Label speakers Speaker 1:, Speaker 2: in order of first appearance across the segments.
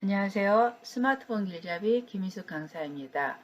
Speaker 1: 안녕하세요. 스마트폰 길잡이 김희숙 강사입니다.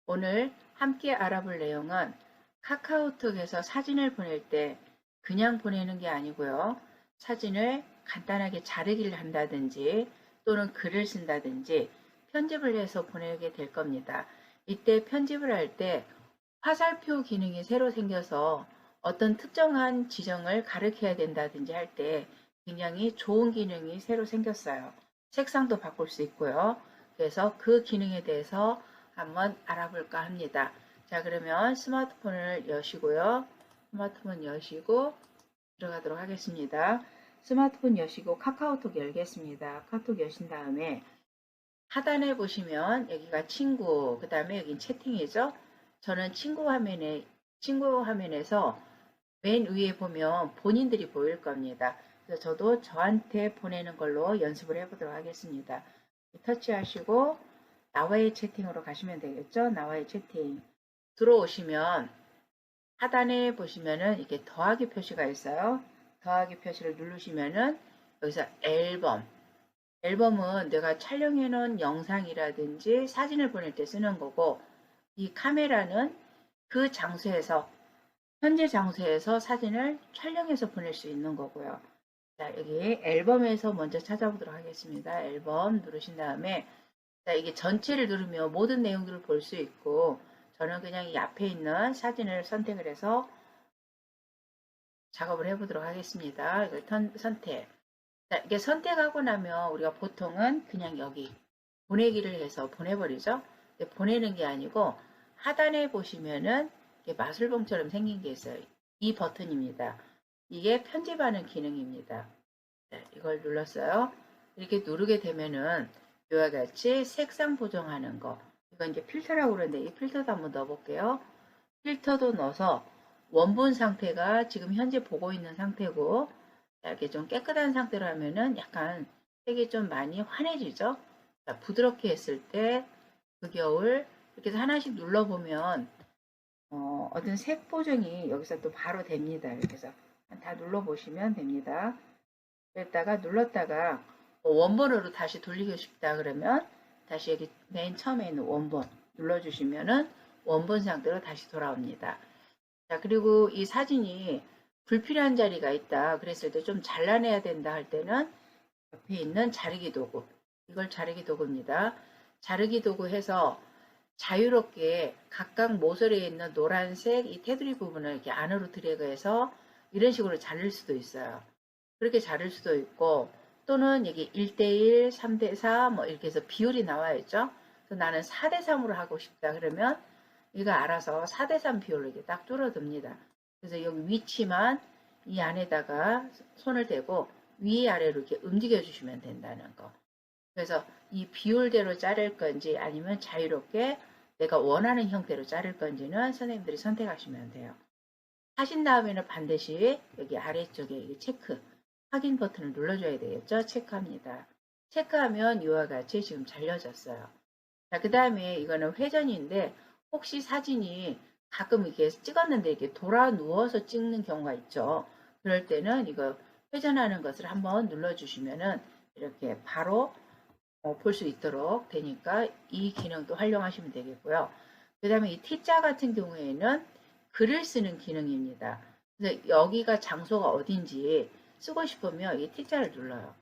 Speaker 1: 오늘 함께 알아볼 내용은 카카오톡에서 사진을 보낼 때 그냥 보내는 게 아니고요. 사진을 간단하게 자르기를 한다든지 또는 글을 쓴다든지 편집을 해서 보내게 될 겁니다. 이때 편집을 할 때 화살표 기능이 새로 생겨서 어떤 특정한 지정을 가리켜야 된다든지 할 때 굉장히 좋은 기능이 새로 생겼어요. 색상도 바꿀 수 있고요. 그래서 그 기능에 대해서 한번 알아볼까 합니다. 자, 그러면 스마트폰을 여시고요. 스마트폰 여시고 들어가도록 하겠습니다. 스마트폰 여시고 카카오톡 열겠습니다. 카톡 여신 다음에 하단에 보시면 여기가 친구, 그 다음에 여긴 채팅이죠. 저는 친구 화면에서 맨 위에 보면 본인들이 보일 겁니다. 그래서 저도 저한테 보내는 걸로 연습을 해보도록 하겠습니다. 터치하시고 나와의 채팅으로 가시면 되겠죠. 나와의 채팅. 들어오시면 하단에 보시면은 이렇게 더하기 표시가 있어요. 더하기 표시를 누르시면은 여기서 앨범은 내가 촬영해 놓은 영상이라든지 사진을 보낼 때 쓰는 거고, 이 카메라는 그 장소에서 현재 장소에서 사진을 촬영해서 보낼 수 있는 거고요. 자, 여기 앨범에서 먼저 찾아보도록 하겠습니다. 앨범 누르신 다음에 자, 이게 전체를 누르면 모든 내용들을 볼 수 있고 저는 그냥 이 앞에 있는 사진을 선택을 해서 작업을 해보도록 하겠습니다. 이걸 선택. 자, 이게 선택하고 나면 우리가 보통은 그냥 여기 보내기를 해서 보내버리죠. 근데 보내는 게 아니고 하단에 보시면은 마술봉처럼 생긴 게 있어요. 이 버튼입니다. 이게 편집하는 기능입니다. 네, 이걸 눌렀어요. 이렇게 누르게 되면은 이와 같이 색상 보정하는 거. 이건 이제 필터라고 그러는데 이 필터도 한번 넣어볼게요. 필터도 넣어서 원본 상태가 지금 현재 보고 있는 상태고 이렇게 좀 깨끗한 상태로 하면은 약간 색이 좀 많이 환해지죠. 자, 부드럽게 했을 때 그 겨울 이렇게 해서 하나씩 눌러보면 어떤 색 보정이 여기서 또 바로 됩니다. 이렇게 해서 다 눌러보시면 됩니다. 그랬다가 눌렀다가 원본으로 다시 돌리고 싶다 그러면 다시 여기 맨 처음에 있는 원본 눌러주시면은 원본 상태로 다시 돌아옵니다. 자, 그리고 이 사진이 불필요한 자리가 있다 그랬을 때 좀 잘라내야 된다 할 때는 옆에 있는 자르기 도구, 이걸 자르기 도구입니다. 자르기 도구 해서 자유롭게 각각 모서리에 있는 노란색 이 테두리 부분을 이렇게 안으로 드래그해서 이런 식으로 자를 수도 있어요. 그렇게 자를 수도 있고 또는 여기 1대1, 3대4 뭐 이렇게 해서 비율이 나와 있죠. 그래서 나는 4대3으로 하고 싶다 그러면 얘가 알아서 4대3 비율로 이렇게 딱 줄어듭니다. 그래서 여기 위치만 이 안에다가 손을 대고 위아래로 이렇게 움직여 주시면 된다는 거. 그래서 이 비율대로 자를 건지 아니면 자유롭게 내가 원하는 형태로 자를 건지는 선생님들이 선택하시면 돼요. 하신 다음에는 반드시 여기 아래쪽에 체크, 확인 버튼을 눌러줘야 되겠죠? 체크합니다. 체크하면 이와 같이 지금 잘려졌어요. 자, 그 다음에 이거는 회전인데 혹시 사진이 가끔 이렇게 찍었는데 이렇게 돌아 누워서 찍는 경우가 있죠. 그럴 때는 이거 회전하는 것을 한번 눌러주시면은 이렇게 바로 볼 수 있도록 되니까 이 기능도 활용하시면 되겠고요. 그 다음에 이 T자 같은 경우에는 글을 쓰는 기능입니다. 그래서 여기가 장소가 어딘지 쓰고 싶으면 이 T자를 눌러요.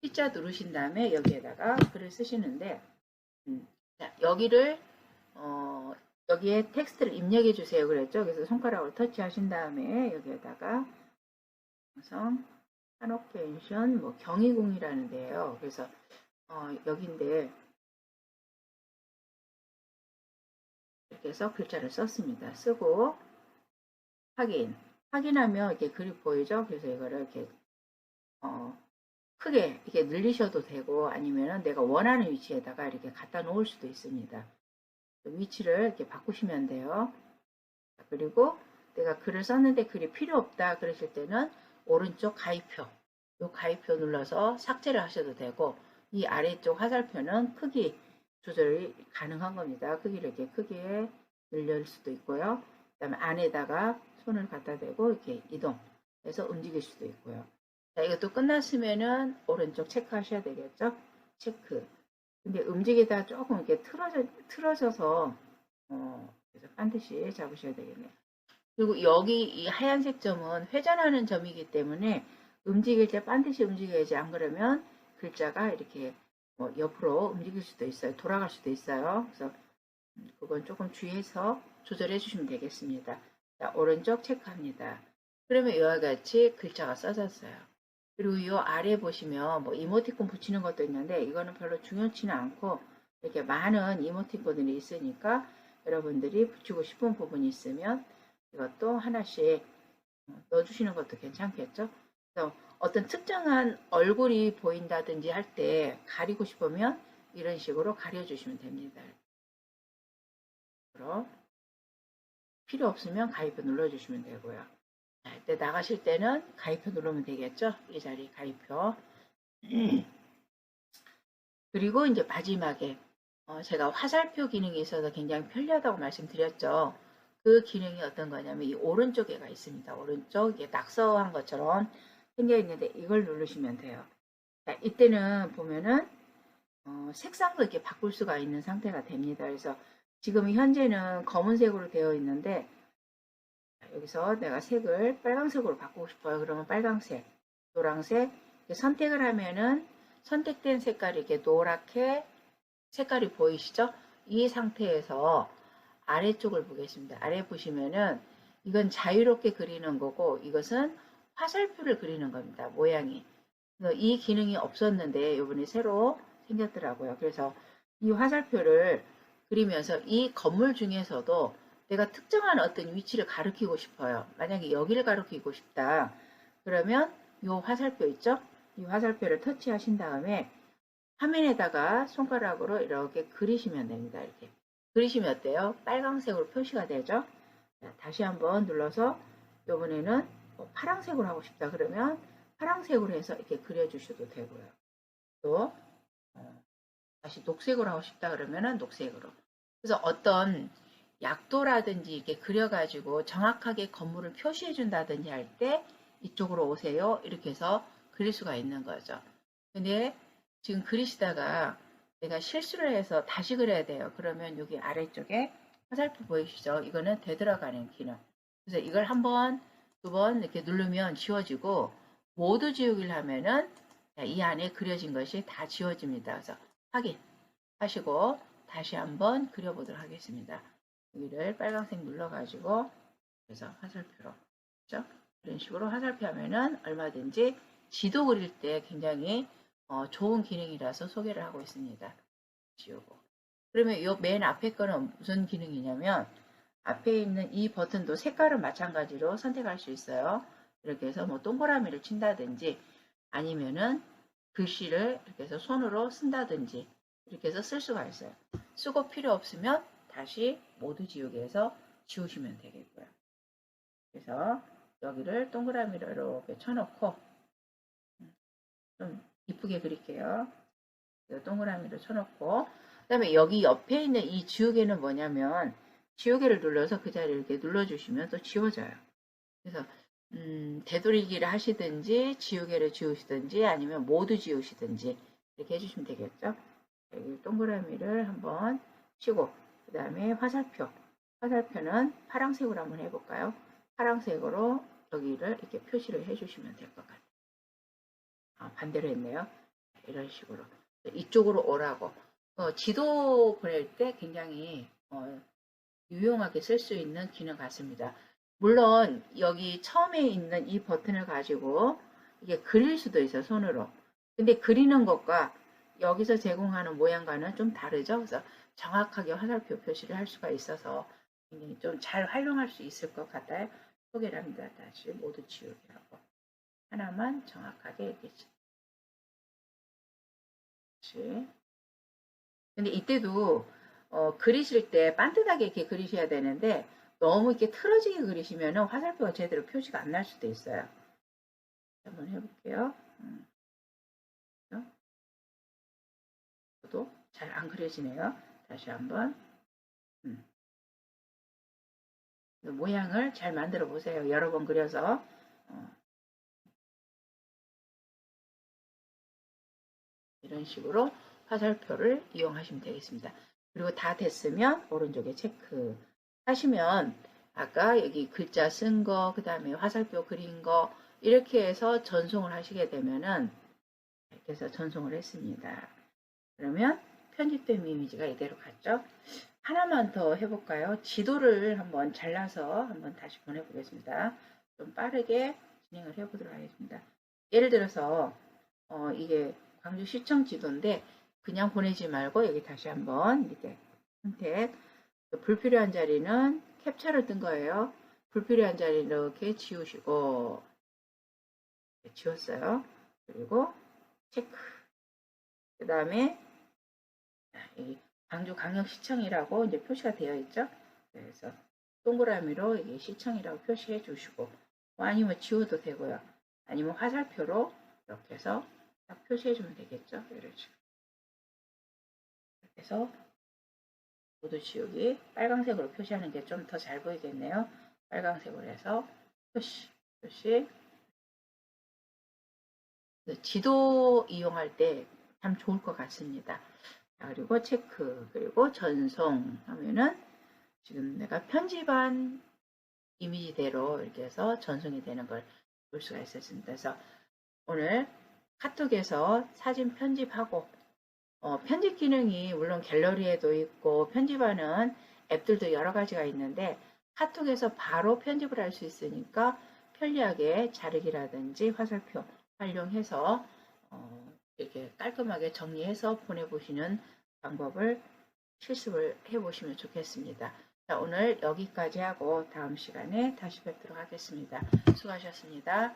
Speaker 1: T자 누르신 다음에 여기에다가 글을 쓰시는데 자, 여기를 어, 여기에 텍스트를 입력해 주세요 그랬죠. 그래서 손가락으로 터치하신 다음에 여기에다가 성 한옥 펜션 뭐 경희궁이라는 데예요. 그래서 여기인데 이렇게 해서 글자를 썼습니다. 쓰고 확인하면 이렇게 글이 보이죠. 그래서 이거를 이렇게 어, 크게 이렇게 늘리셔도 되고 아니면은 내가 원하는 위치에다가 이렇게 갖다 놓을 수도 있습니다. 위치를 이렇게 바꾸시면 돼요. 그리고 내가 글을 썼는데 글이 필요 없다 그러실 때는 오른쪽 가위표, 이 가위표 눌러서 삭제를 하셔도 되고 이 아래쪽 화살표는 크기 조절이 가능한 겁니다. 크기를 이렇게 크게 늘릴 수도 있고요. 그 다음에 안에다가 손을 갖다 대고 이렇게 이동해서 움직일 수도 있고요. 자, 이것도 끝났으면은 오른쪽 체크하셔야 되겠죠? 체크. 근데 움직이다 조금 이렇게 틀어져서 그래서 반드시 잡으셔야 되겠네요. 그리고 여기 이 하얀색 점은 회전하는 점이기 때문에 움직일 때 반드시 움직여야지, 안 그러면 글자가 이렇게 옆으로 움직일 수도 있어요. 돌아갈 수도 있어요. 그래서 그건 조금 주의해서 조절해 주시면 되겠습니다. 자, 오른쪽 체크합니다. 그러면 이와 같이 글자가 써졌어요. 그리고 이 아래 보시면 뭐 이모티콘 붙이는 것도 있는데 이거는 별로 중요치는 않고 이렇게 많은 이모티콘들이 있으니까 여러분들이 붙이고 싶은 부분이 있으면 이것도 하나씩 넣어주시는 것도 괜찮겠죠? 그래서 어떤 특정한 얼굴이 보인다든지 할 때 가리고 싶으면 이런 식으로 가려주시면 됩니다. 필요 없으면 가입표 눌러주시면 되고요. 자, 이때 나가실 때는 가입표 누르면 되겠죠? 이 자리 가입표. 그리고 이제 마지막에 제가 화살표 기능이 있어서 굉장히 편리하다고 말씀드렸죠. 그 기능이 어떤 거냐면 이 오른쪽에가 있습니다. 오른쪽 이게 낙서한 것처럼 생겨 있는데 이걸 누르시면 돼요. 자, 이때는 보면은 색상도 이렇게 바꿀 수가 있는 상태가 됩니다. 그래서 지금 현재는 검은색으로 되어 있는데 여기서 내가 색을 빨강색으로 바꾸고 싶어요. 그러면 빨강색, 노란색 선택을 하면은 선택된 색깔이 이렇게 노랗게 색깔이 보이시죠? 이 상태에서 아래쪽을 보겠습니다. 아래 보시면은 이건 자유롭게 그리는 거고 이것은 화살표를 그리는 겁니다. 모양이. 이 기능이 없었는데 이번에 새로 생겼더라고요. 그래서 이 화살표를 그리면서 이 건물 중에서도 내가 특정한 어떤 위치를 가리키고 싶어요. 만약에 여기를 가리키고 싶다. 그러면 이 화살표 있죠? 이 화살표를 터치하신 다음에 화면에다가 손가락으로 이렇게 그리시면 됩니다. 이렇게 그리시면 어때요? 빨강색으로 표시가 되죠? 자, 다시 한번 눌러서 이번에는 파란색으로 하고 싶다 그러면 파란색으로 해서 이렇게 그려주셔도 되고요. 또 다시 녹색으로 하고 싶다 그러면은 녹색으로. 그래서 어떤 약도라든지 이렇게 그려가지고 정확하게 건물을 표시해 준다든지 할 때 이쪽으로 오세요. 이렇게 해서 그릴 수가 있는 거죠. 근데 지금 그리시다가 내가 실수를 해서 다시 그려야 돼요. 그러면 여기 아래쪽에 화살표 보이시죠? 이거는 되돌아가는 기능. 그래서 이걸 한 번, 두 번 이렇게 누르면 지워지고 모두 지우기를 하면은 이 안에 그려진 것이 다 지워집니다. 그래서 확인하시고 다시 한번 그려보도록 하겠습니다. 여기를 빨간색 눌러가지고 그래서 화살표로 그렇죠? 이런 식으로 화살표 하면은 얼마든지 지도 그릴 때 굉장히 좋은 기능이라서 소개를 하고 있습니다. 지우고. 그러면 이 맨 앞에 거는 무슨 기능이냐면 앞에 있는 이 버튼도 색깔은 마찬가지로 선택할 수 있어요. 이렇게 해서 뭐 동그라미를 친다든지 아니면은 글씨를 이렇게 해서 손으로 쓴다든지 이렇게 해서 쓸 수가 있어요. 쓰고 필요 없으면 다시 모두 지우기 해서 지우시면 되겠고요. 그래서 여기를 동그라미로 이렇게 쳐놓고 좀 이쁘게 그릴게요. 동그라미로 쳐놓고 그 다음에 여기 옆에 있는 이 지우개는 뭐냐면 지우개를 눌러서 그 자리를 이렇게 눌러주시면 또 지워져요. 그래서 되돌리기를 하시든지 지우개를 지우시든지 아니면 모두 지우시든지 이렇게 해주시면 되겠죠. 여기 동그라미를 한번 치고 그 다음에 화살표는 파란색으로 한번 해볼까요? 파란색으로 여기를 이렇게 표시를 해주시면 될 것 같아요. 반대로 했네요. 이런 식으로 이쪽으로 오라고 지도 보낼 때 굉장히 유용하게 쓸 수 있는 기능 같습니다. 물론 여기 처음에 있는 이 버튼을 가지고 이게 그릴 수도 있어요, 손으로. 근데 그리는 것과 여기서 제공하는 모양과는 좀 다르죠. 그래서 정확하게 화살표 표시를 할 수가 있어서 굉장히 좀 잘 활용할 수 있을 것 같아요. 소개를 합니다. 다시 모두 지우기 하고 하나만 정확하게 이렇게 근데 이때도 그리실 때 반듯하게 이렇게 그리셔야 되는데 너무 이렇게 틀어지게 그리시면 화살표가 제대로 표시가 안 날 수도 있어요. 한번 해볼게요. 저도 잘 안 그려지네요. 다시 한번 모양을 잘 만들어 보세요. 여러 번 그려서 이런 식으로 화살표를 이용하시면 되겠습니다. 그리고 다 됐으면 오른쪽에 체크 하시면 아까 여기 글자 쓴 거, 그 다음에 화살표 그린 거 이렇게 해서 전송을 하시게 되면은 이렇게 해서 전송을 했습니다. 그러면 편집된 이미지가 이대로 갔죠. 하나만 더 해볼까요? 지도를 한번 잘라서 한번 다시 보내보겠습니다. 좀 빠르게 진행을 해보도록 하겠습니다. 예를 들어서 이게 광주시청 지도인데 그냥 보내지 말고 여기 다시 한번 이렇게 선택, 불필요한 자리는 캡처를 뜬 거예요. 불필요한 자리 이렇게 지우시고 지웠어요. 그리고 체크. 그 다음에 광주광역시청이라고 이제 표시가 되어 있죠. 그래서 동그라미로 이게 시청이라고 표시해 주시고, 아니면 지워도 되고요. 아니면 화살표로 이렇게 해서 딱 표시해 주면 되겠죠. 이런 식으로. 그래서 모두 지우기, 빨간색으로 표시하는 게 좀 더 잘 보이겠네요. 빨간색으로 해서 표시. 지도 이용할 때 참 좋을 것 같습니다. 그리고 체크, 그리고 전송 하면은 지금 내가 편집한 이미지대로 이렇게 해서 전송이 되는 걸 볼 수가 있었습니다. 그래서 오늘 카톡에서 사진 편집하고 편집 기능이 물론 갤러리에도 있고 편집하는 앱들도 여러 가지가 있는데 카톡에서 바로 편집을 할 수 있으니까 편리하게 자르기라든지 화살표 활용해서 이렇게 깔끔하게 정리해서 보내보시는 방법을 실습을 해보시면 좋겠습니다. 자, 오늘 여기까지 하고 다음 시간에 다시 뵙도록 하겠습니다. 수고하셨습니다.